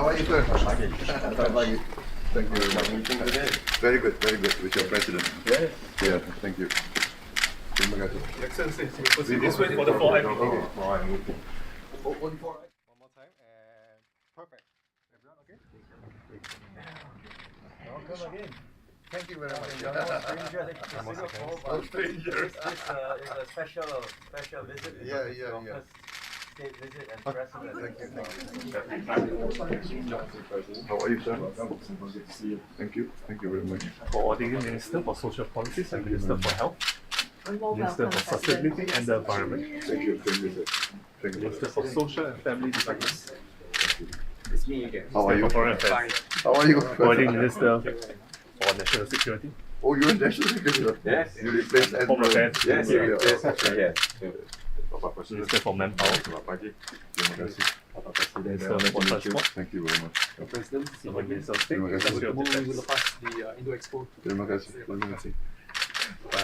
How are you, sir? Pagi. Thank you very much. Meeting today. Very good with your president. Yes. Yeah, thank you. Terima kasih. Excellency, proceed this way for the floor. Okay. For I'm meeting. One more. One more time and perfect. Everyone okay? Welcome again. Thank you very much. You're no stranger to Singapore, No strangers. This is a special visit. Yeah. Your first state visit and president. How are you, sir? Thank you very much. Coordinating Minister for Social Policies and Minister for Health, Minister for Sustainability and the Environment, Thank you, sir. Thank you. Minister for Social and Family Development, It's me again. How are you? for Foreign Affairs, How are you? Coordinating Minister for National Security, Oh, you're national secretary. Yes. You replaced Home Affairs, Yes. Bapak Presiden. Minister for Manpower, Selamat pagi. Terima kasih. Minister for Transport, Thank you very much. President, Sebagai Minister of State, Terima kasih. Ministry of bertemu minggu Defense. lepas di Indo Expo. Terima kasih.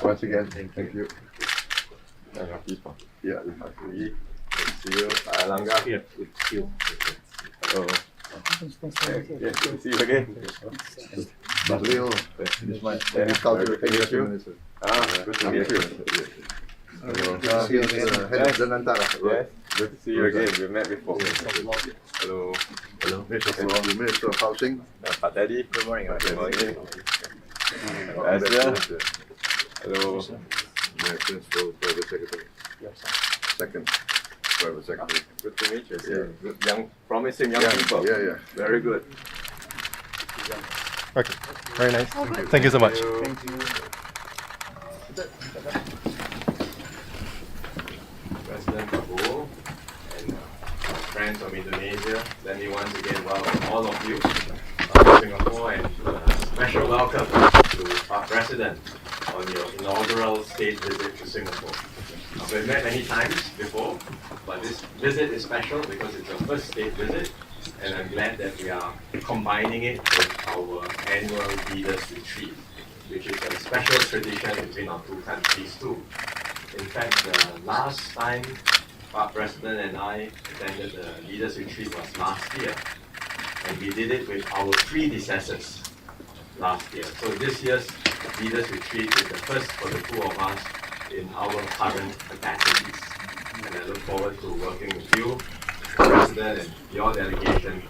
Once again, thank you. Yeah. See you. Langga. Here. Hello. Yes, see you again. Bahlil, this is my agriculture minister. Good to meet you. He is head of Danantara. Yes, good to see you again. We met before. Hello. The Minister of Housing. Pak Teddy. Good morning. Good morning. Hello. My principal private secretary. Second private secretary. Good to meet you. Yeah. Good young, promising young people. Yeah. Very good. Okay, very nice. Thank you so much. President Prabowo and our friends from Indonesia, let me once again welcome all of you to Singapore and special welcome to our President on your inaugural state visit to Singapore. We've met many times before, but this visit is special because it's your first state visit, and I'm glad that we are combining it with our annual leaders retreat, which is a special tradition between our two countries too. In fact, the last time our President and I attended the leaders retreat was last year, and we did it with our predecessors last year. So this year's leaders retreat is the first for the two of us in our current capacities, and I look forward to working with you, President, and your delegation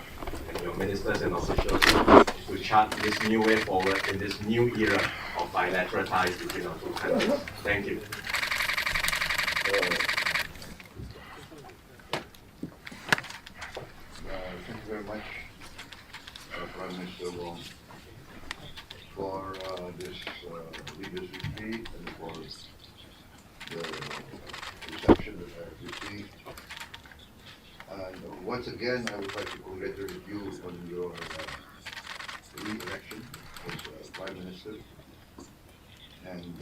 and your ministers and officials to chart this new way forward in this new era of bilateral ties between our two countries. Thank you. Thank you very much, Prime Minister Wong, for this leaders retreat and for the reception that I have received. And once again, I would like to congratulate you on your re-election as Prime Minister. And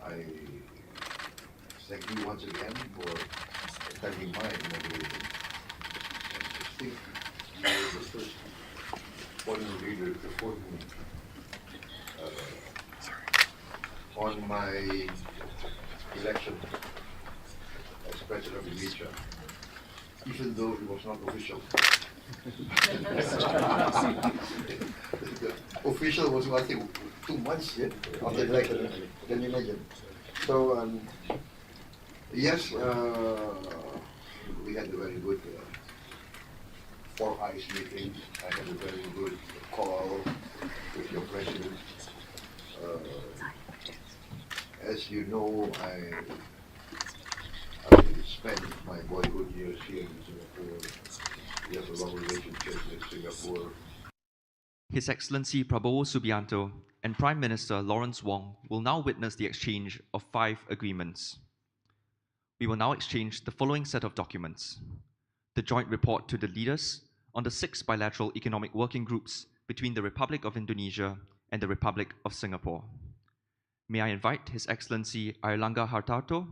I thank you once again for attending my inauguration. I think you were the first foreign leader to support me on my election as President of Indonesia, even though it was not official. The official was, I think, 2 months after the election. Can you imagine? So, yes, we had a very good Four Eyes meeting. I had a very good call with your president. As you know, I spent my boyhood years here in Singapore. We have a long relationship with Singapore. His Excellency Prabowo Subianto and Prime Minister Lawrence Wong will now witness the exchange of 5 agreements. We will now exchange the following set of documents: the joint report to the leaders on the 6 bilateral economic working groups between the Republic of Indonesia and the Republic of Singapore. May I invite His Excellency Airlangga Hartarto,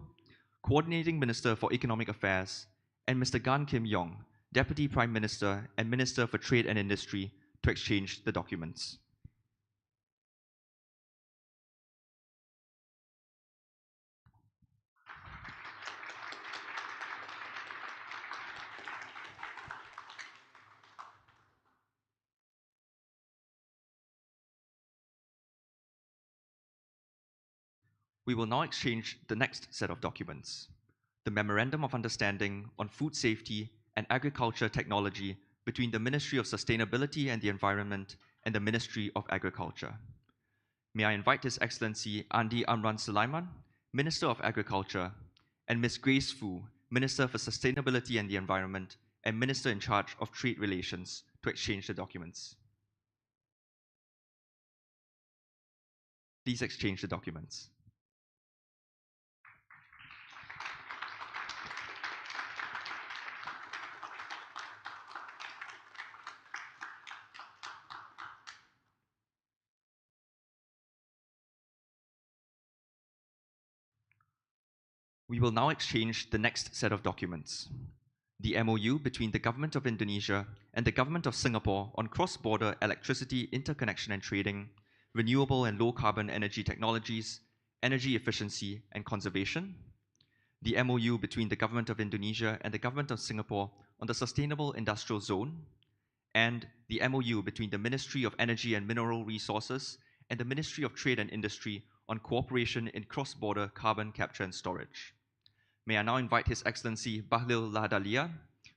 Coordinating Minister for Economic Affairs, and Mr. Gan Kim Yong, Deputy Prime Minister and Minister for Trade and Industry, to exchange the documents. We will now exchange the next set of documents, the Memorandum of Understanding on Food Safety and Agriculture Technology between the Ministry of Sustainability and the Environment and the Ministry of Agriculture. May I invite His Excellency Andi Amran Sulaiman, Minister of Agriculture, and Ms. Grace Fu, Minister for Sustainability and the Environment and Minister in charge of Trade Relations, to exchange the documents. Please exchange the documents. We will now exchange the next set of documents, the MOU between the Government of Indonesia and the Government of Singapore on cross-border electricity interconnection and trading, renewable and low-carbon energy technologies, energy efficiency and conservation, the MOU between the Government of Indonesia and the Government of Singapore on the Sustainable Industrial Zone, and the MOU between the Ministry of Energy and Mineral Resources and the Ministry of Trade and Industry on cooperation in cross-border carbon capture and storage. May I now invite His Excellency Bahlil Lahadalia,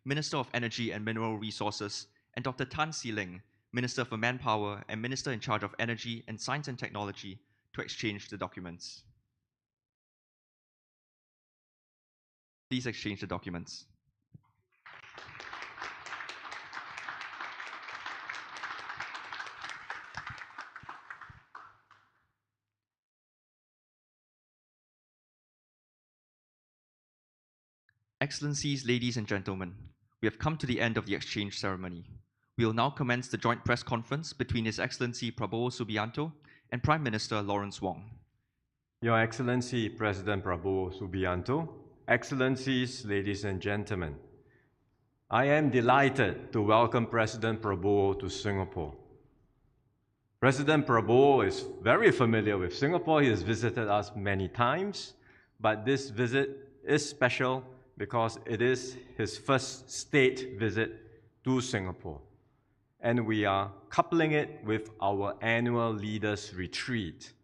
Minister of Energy and Mineral Resources, and Dr. Tan See Leng, Minister for Manpower and Minister in charge of Energy and Science and Technology, to exchange the documents. Please exchange the documents. Excellencies, ladies and gentlemen, we have come to the end of the exchange ceremony. We will now commence the joint press conference between His Excellency Prabowo Subianto and Prime Minister Lawrence Wong. Your Excellency President Prabowo Subianto, Excellencies, ladies and gentlemen, I am delighted to welcome President Prabowo to Singapore. President Prabowo is very familiar with Singapore. He has visited us many times, but this visit is special because it is his first state visit to Singapore. And we are coupling it with our annual Leaders Retreat.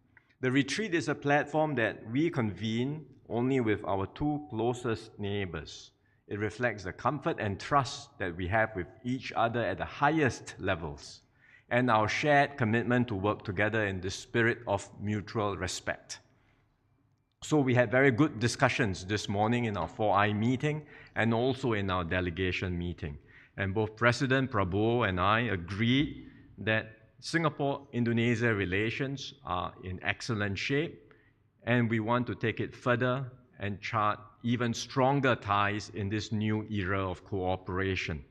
The retreat is a platform that we convene only with our two closest neighbors. It reflects the comfort and trust that we have with each other at the highest levels, and our shared commitment to work together in the spirit of mutual respect. So we had very good discussions this morning in our 4i meeting and also in our delegation meeting. And both President Prabowo and I agreed that Singapore-Indonesia relations are in excellent shape, and we want to take it further and chart even stronger ties in this new era of cooperation.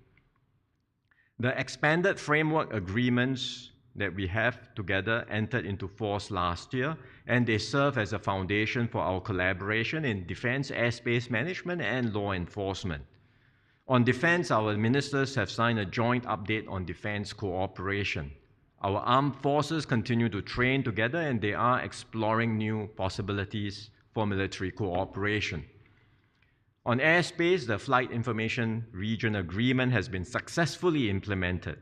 The expanded framework agreements that we have together entered into force last year, and they serve as a foundation for our collaboration in defense airspace management and law enforcement. On defense, our ministers have signed a joint update on defense cooperation. Our armed forces continue to train together, and they are exploring new possibilities for military cooperation. On airspace, the Flight Information Region Agreement has been successfully implemented.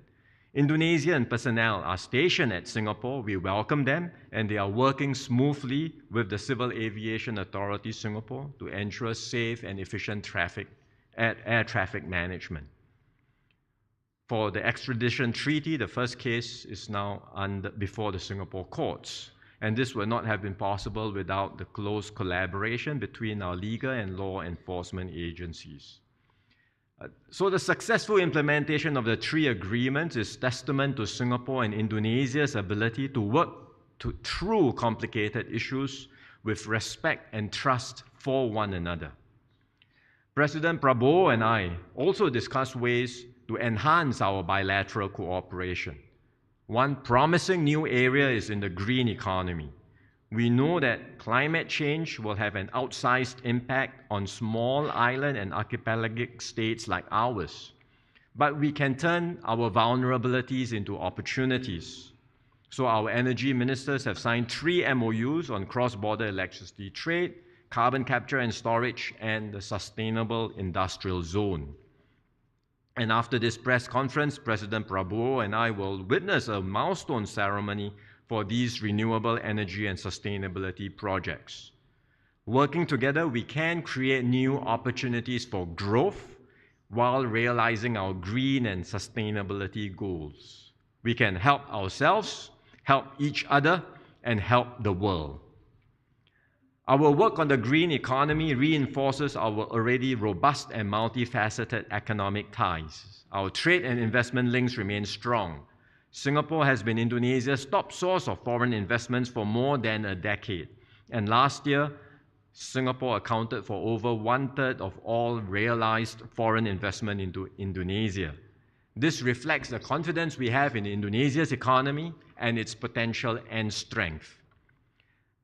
Indonesian personnel are stationed at Singapore. We welcome them, and they are working smoothly with the Civil Aviation Authority Singapore to ensure safe and efficient air traffic management. For the extradition treaty, the first case is now before the Singapore courts, and this would not have been possible without the close collaboration between our legal and law enforcement agencies. So the successful implementation of the three agreements is testament to Singapore and Indonesia's ability to work through complicated issues with respect and trust for one another. President Prabowo and I also discussed ways to enhance our bilateral cooperation. One promising new area is in the green economy. We know that climate change will have an outsized impact on small island and archipelagic states like ours. But we can turn our vulnerabilities into opportunities. So our energy ministers have signed 3 MOUs on cross-border electricity trade, carbon capture and storage, and the Sustainable Industrial Zone. And after this press conference, President Prabowo and I will witness a milestone ceremony for these renewable energy and sustainability projects. Working together, we can create new opportunities for growth while realizing our green and sustainability goals. We can help ourselves, help each other, and help the world. Our work on the green economy reinforces our already robust and multifaceted economic ties. Our trade and investment links remain strong. Singapore has been Indonesia's top source of foreign investments for more than a decade. And last year, Singapore accounted for over 1/3 of all realized foreign investment into Indonesia. This reflects the confidence we have in Indonesia's economy and its potential and strength.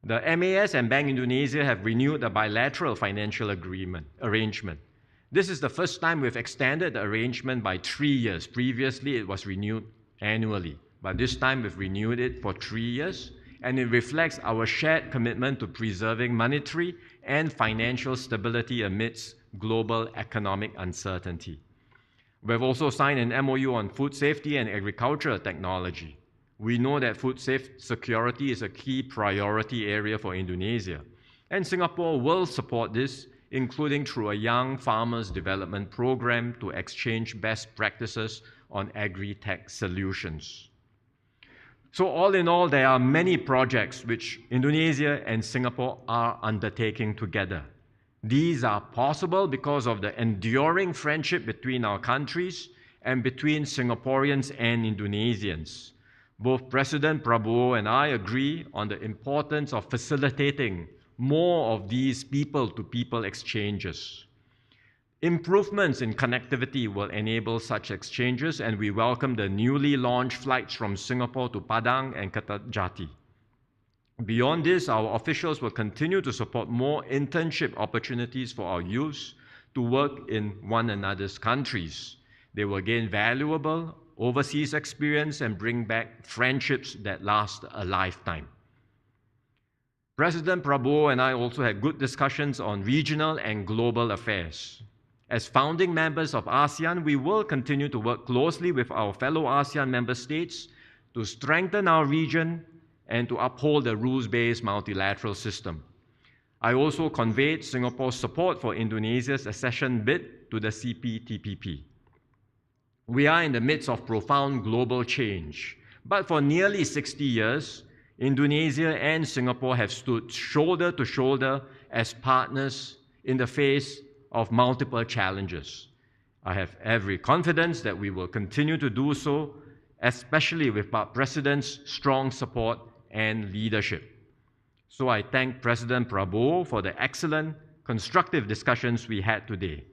The MAS and Bank Indonesia have renewed the bilateral financial arrangement. This is the first time we've extended the arrangement by 3 years. Previously, it was renewed annually, but this time we've renewed it for 3 years, and it reflects our shared commitment to preserving monetary and financial stability amidst global economic uncertainty. We've also signed an MOU on food safety and agricultural technology. We know that food security is a key priority area for Indonesia, and Singapore will support this, including through a young farmers development program to exchange best practices on agri-tech solutions. So all in all, there are many projects which Indonesia and Singapore are undertaking together. These are possible because of the enduring friendship between our countries and between Singaporeans and Indonesians. Both President Prabowo and I agree on the importance of facilitating more of these people-to-people exchanges. Improvements in connectivity will enable such exchanges, and we welcome the newly launched flights from Singapore to Padang and Kertajati. Beyond this, our officials will continue to support more internship opportunities for our youth to work in one another's countries. They will gain valuable overseas experience and bring back friendships that last a lifetime. President Prabowo and I also had good discussions on regional and global affairs. As founding members of ASEAN, we will continue to work closely with our fellow ASEAN member states to strengthen our region and to uphold the rules-based multilateral system. I also conveyed Singapore's support for Indonesia's accession bid to the CPTPP. We are in the midst of profound global change, but for nearly 60 years, Indonesia and Singapore have stood shoulder to shoulder as partners in the face of multiple challenges. I have every confidence that we will continue to do so, especially with our President's strong support and leadership. So I thank President Prabowo for the excellent, constructive discussions we had today.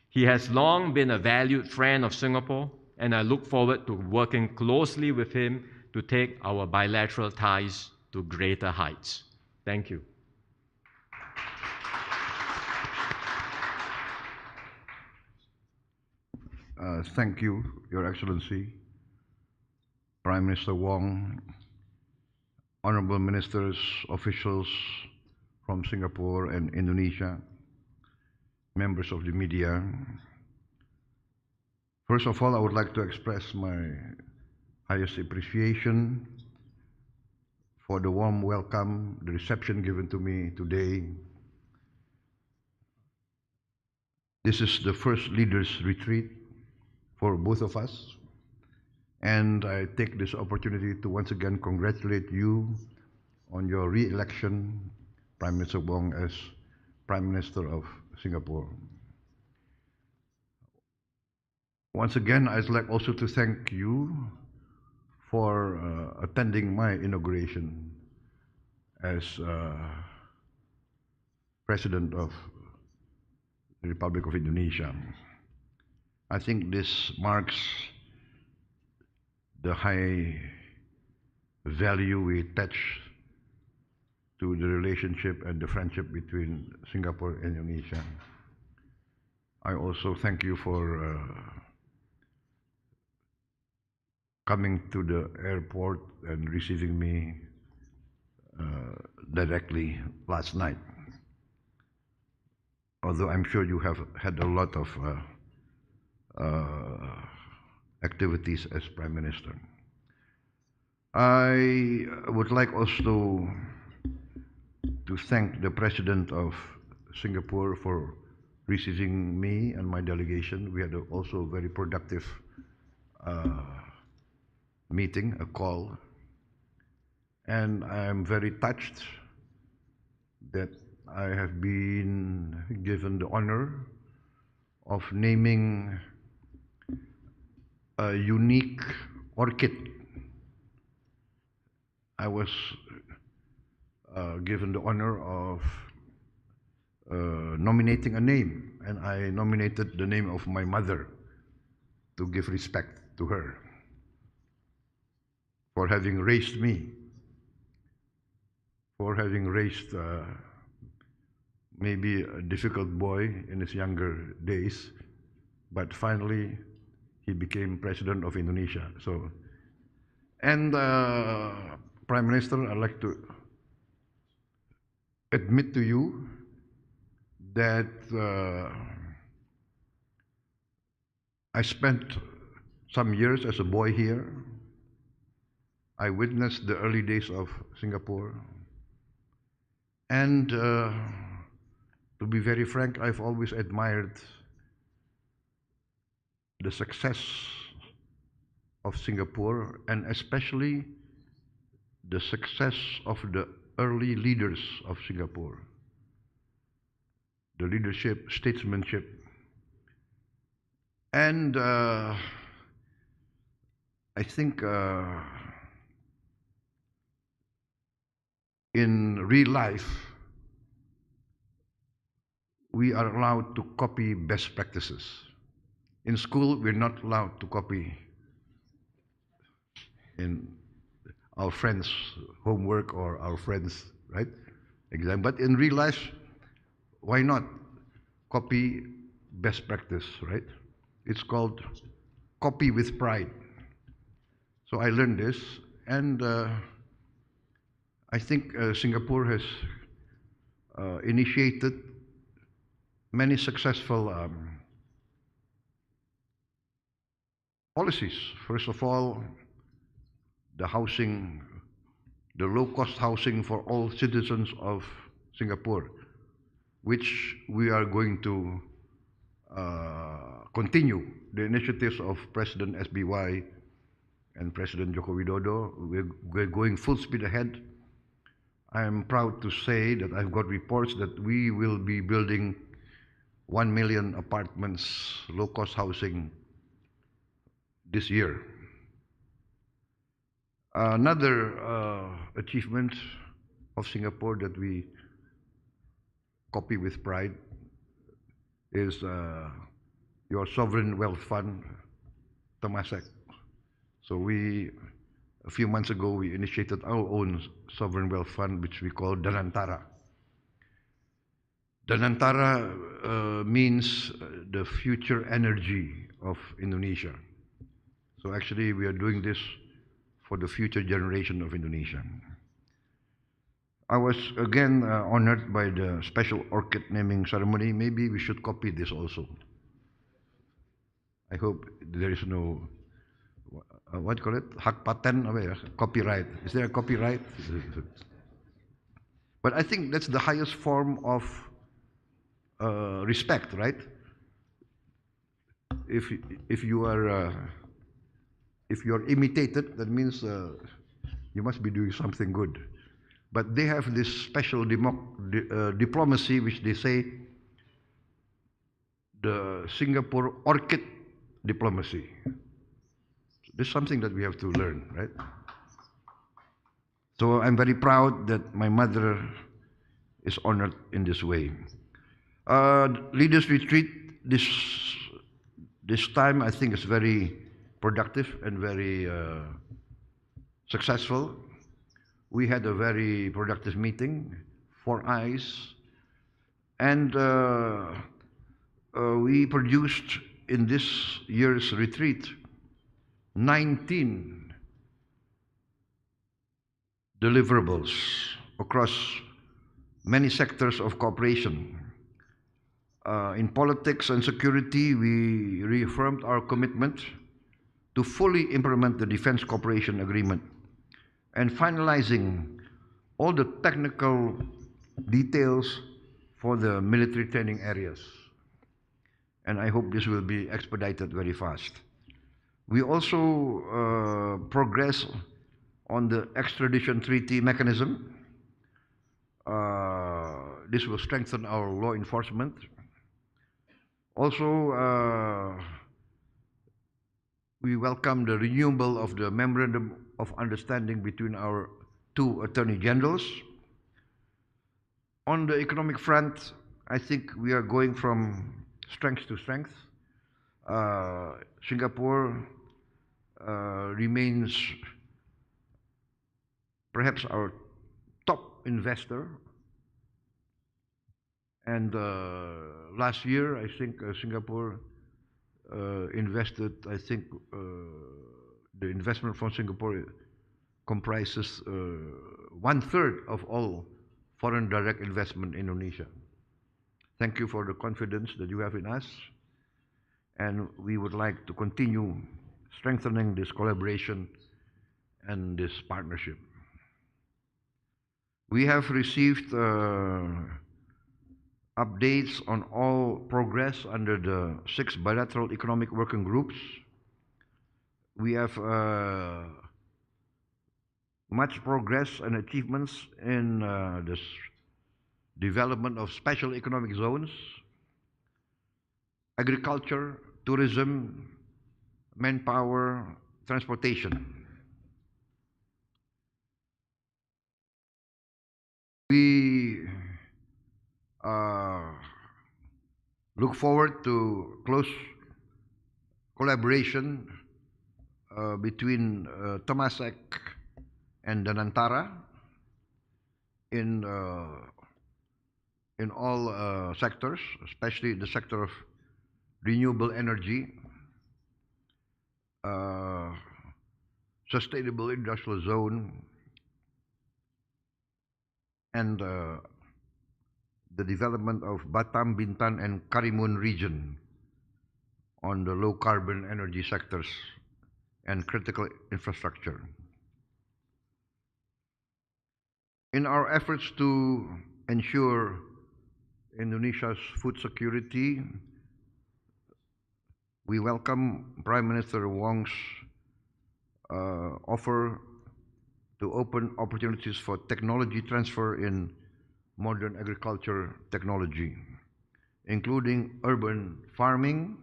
He has long been a valued friend of Singapore, and I look forward to working closely with him to take our bilateral ties to greater heights. Thank you. Thank you, Your Excellency, Prime Minister Wong, honorable ministers, officials from Singapore and Indonesia, members of the media. First of all, I would like to express my highest appreciation for the warm welcome, the reception given to me today. This is the first leaders' retreat for both of us, and I take this opportunity to once again congratulate you on your re-election, Prime Minister Wong, as Prime Minister of Singapore. Once again, I'd like also to thank you for attending my inauguration as President of the Republic of Indonesia. I think this marks the high value we attach to the relationship and the friendship between Singapore and Indonesia. I also thank you for coming to the airport and receiving me directly last night. Although I'm sure you have had a lot of activities as Prime Minister. I would like also to to thank the President of Singapore for receiving me and my delegation. We had also a very productive meeting, a call. And I am very touched that I have been given the honor of naming a unique orchid. I was given the honor of nominating a name, and I nominated the name of my mother to give respect to her for having raised me, for having raised maybe a difficult boy in his younger days, but finally he became President of Indonesia. So, and Prime Minister, I'd like to admit to you that I spent some years as a boy here. I witnessed the early days of Singapore. And to be very frank, I've always admired the success of Singapore, and especially the success of the early leaders of Singapore. The leadership, statesmanship. And I think in real life, we are allowed to copy best practices. In school, we're not allowed to copy in our friends' homework or our friends', right, exam. But in real life, why not copy best practice, right? It's called copy with pride. So I learned this, and I think Singapore has initiated many successful policies. First of all, the housing, the low-cost housing for all citizens of Singapore, which we are going to continue. The initiatives of President SBY and President Joko Widodo, we're going full speed ahead. I am proud to say that I've got reports that we will be building 1 million apartments, low-cost housing this year. Another achievement of Singapore that we copy with pride is your sovereign wealth fund, Temasek. So a few months ago, we initiated our own sovereign wealth fund, which we call Danantara. Danantara means the future energy of Indonesia. So actually, we are doing this for the future generation of Indonesia. I was again honored by the special orchid naming ceremony. Maybe we should copy this also. I hope there is no, what do you call it? Hak paten, copyright. Is there a copyright? But I think that's the highest form of respect, right? If you are imitated, that means you must be doing something good. But they have this special diplomacy, which they say the Singapore orchid diplomacy. This is something that we have to learn, right? So I'm very proud that my mother is honored in this way. Leaders retreat this time, I think, is very productive and very successful. We had a very productive meeting, 4 eyes, and we produced in this year's retreat 19 deliverables across many sectors of cooperation. In politics and security, we reaffirmed our commitment to fully implement the Defense Cooperation Agreement and finalizing all the technical details for the military training areas. And I hope this will be expedited very fast. We also progress on the extradition treaty mechanism. This will strengthen our law enforcement. Also, we welcome the renewal of the memorandum of understanding between our two attorney generals. On the economic front, I think we are going from strength to strength. Singapore remains perhaps our top investor. And last year, I think Singapore invested, I think the investment from Singapore comprises 1/3 of all foreign direct investment in Indonesia. Thank you for the confidence that you have in us. And we would like to continue strengthening this collaboration and this partnership. We have received updates on all progress under the 6 bilateral economic working groups. We have much progress and achievements in the development of special economic zones, agriculture, tourism, manpower, transportation. We look forward to close collaboration between Temasek and Danantara in all sectors, especially the sector of renewable energy, sustainable industrial zone, and the development of Batam, Bintan, and Karimun region on the low carbon energy sectors and critical infrastructure. In our efforts to ensure Indonesia's food security, we welcome Prime Minister Wong's offer to open opportunities for technology transfer in modern agriculture technology, including urban farming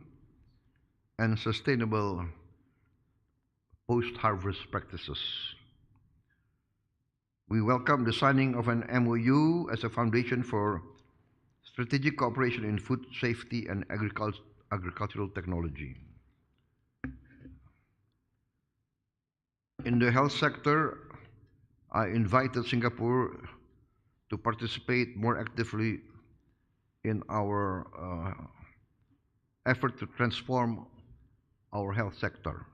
and sustainable post-harvest practices. We welcome the signing of an MOU as a foundation for strategic cooperation in food safety and agricultural technology. In the health sector, I invited Singapore to participate more actively in our effort to transform our health sector.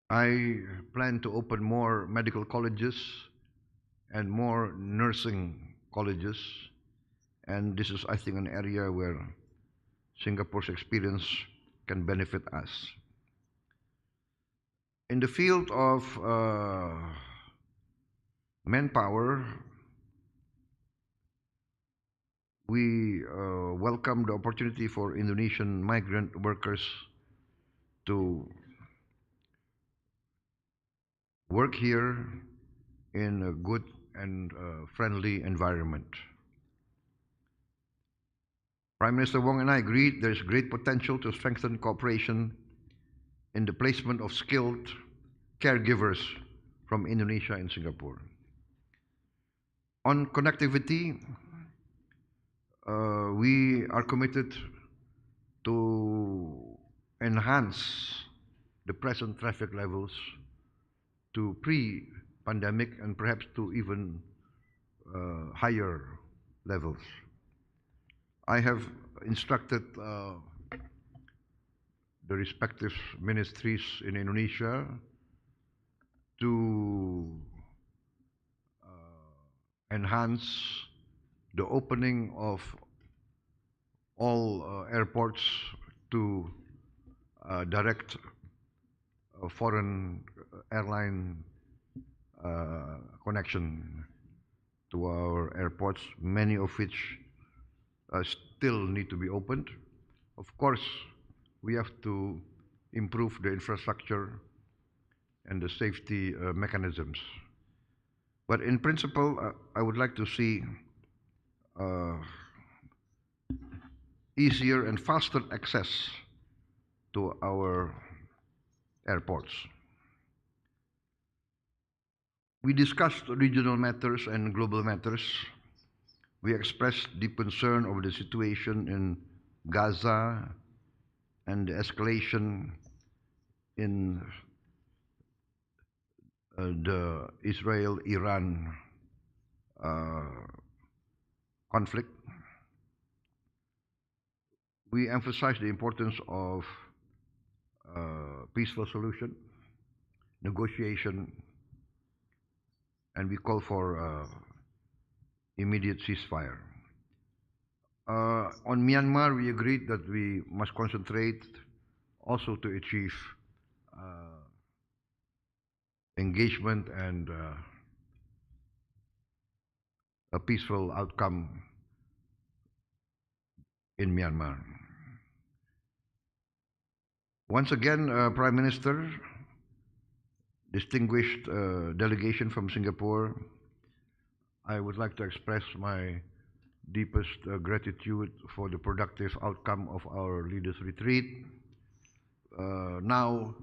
I plan to open more medical colleges and more nursing colleges, and this is, I think, an area where Singapore's experience can benefit us. In the field of manpower, we welcome the opportunity for Indonesian migrant workers to work here in a good and friendly environment. Prime Minister Wong and I agreed there is great potential to strengthen cooperation in the placement of skilled caregivers from Indonesia and Singapore. On connectivity, we are committed to enhance the present traffic levels to pre-pandemic and perhaps to even higher levels. I have instructed the respective ministries in Indonesia to enhance the opening of all airports to direct foreign airline connection to our airports, many of which still need to be opened. Of course, we have to improve the infrastructure and the safety mechanisms. But in principle, I would like to see easier and faster access to our airports. We discussed regional matters and global matters. We expressed deep concern over the situation in Gaza and the escalation in the Israel-Iran conflict. We emphasized the importance of peaceful solution, negotiation, and we call for immediate ceasefire. On Myanmar, we agreed that we must concentrate also to achieve engagement and a peaceful outcome in Myanmar. Once again, Prime Minister, distinguished delegation from Singapore, I would like to express my deepest gratitude for the productive outcome of our leaders' retreat. Now,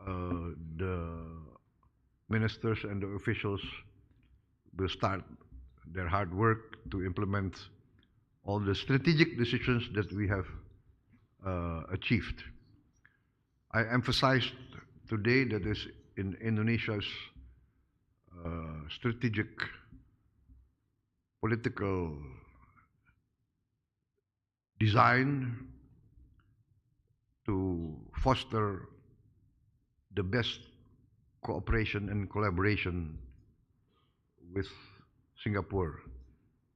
the ministers and the officials will start their hard work to implement all the strategic decisions that we have achieved. I emphasized today that is in Indonesia's strategic political design to foster the best cooperation and collaboration with Singapore,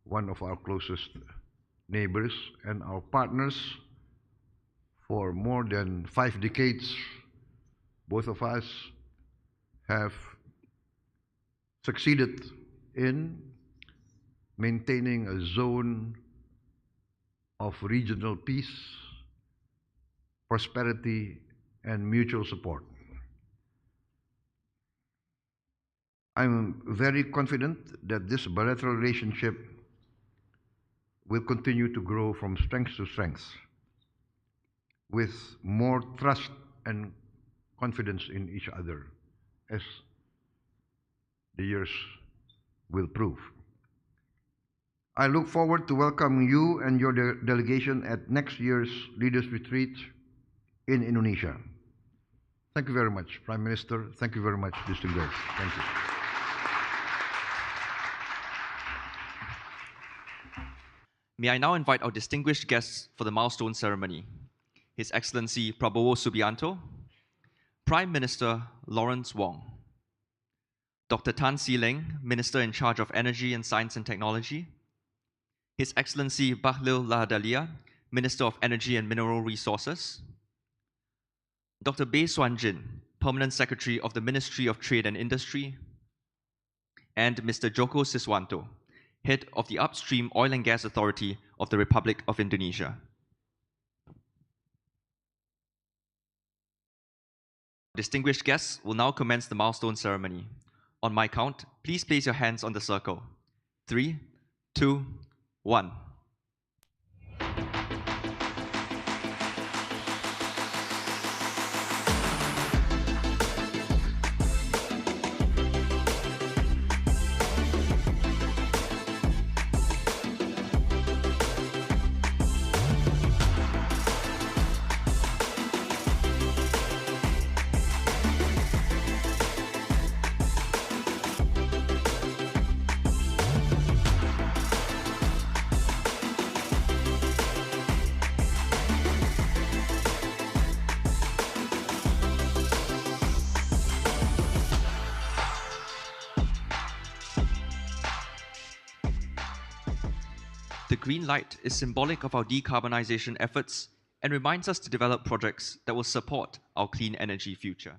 one of our closest neighbors and our partners for more than 5 decades. Both of us have succeeded in maintaining a zone of regional peace, prosperity, and mutual support. I'm very confident that this bilateral relationship will continue to grow from strength to strength, with more trust and confidence in each other, as the years will prove. I look forward to welcoming you and your delegation at next year's Leaders' Retreat in Indonesia. Thank you very much, Prime Minister. Thank you very much, distinguished guests. Thank you. May I now invite our distinguished guests for the Milestone Ceremony. His Excellency Prabowo Subianto, Prime Minister Lawrence Wong, Dr. Tan See Leng, Minister in charge of Energy and Science and Technology, His Excellency Bahlil Lahadalia, Minister of Energy and Mineral Resources, Dr. Bae Suan Jin, Permanent Secretary of the Ministry of Trade and Industry, and Mr. Joko Siswanto, Head of the Upstream Oil and Gas Authority of the Republic of Indonesia. Distinguished guests will now commence the milestone ceremony. On my count, please place your hands on the circle. 3, 2, 1. The green light is symbolic of our decarbonization efforts and reminds us to develop projects that will support our clean energy future.